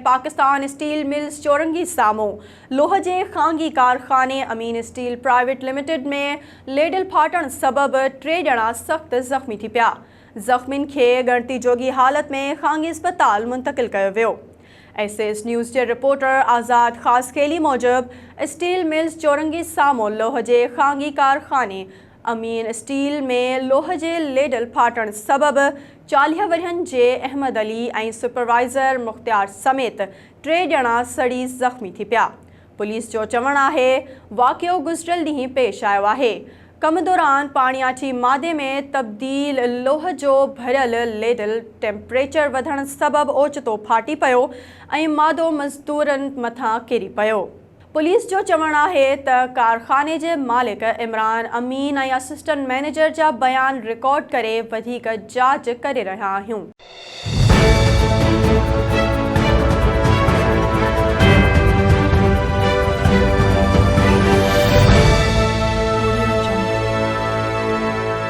Pakistan steel mills चौरंगी साम्हूं लोह जे ख़ांगी कारखाने अमीन स्टील प्राइवेट लिमिटेड में लेडल फाटण सबबि 3 ॼणा सख़्त ज़ख़्मी थी पिया। ज़ख़्मियुनि खे ॻणती जोगी हालत में ख़ांगी अस्पताल मुंतक़िल कयो वियो। एसएस न्यूज़ के रिपोर्टर आज़ाद ख़ासखेली मूजिब स्टील मिल्स चौरंगी साम्हूं लोह जे ख़ांगी कारखाने अमीन स्टील में लोह जे लेडल फाटण सबबि 40 वरियनि जे अहमद अली ऐं सुपरवाइज़र मुख़्तियार समेत 3 ॼणा सड़ी ज़ख़्मी थी पिया। पुलिस जो चवणु आहे वाक़ियो गुज़िरियल ॾींहुं पेश आयो आहे। कम दौरान पाणियाठी मादे में तब्दील लोह जो भरियल लेडल टेम्परेचर वधण सबबि ओचितो फाटी पियो ऐं मादो मज़दूरनि मथां किरी पियो। पुलिस जो चवणु आहे त कारखाने जे मालिक इमरान अमीन ऐं असिस्टेंट मैनेजर जा बयान रिकॉर्ड करे वधीक जांच करे रहिया आहियूं।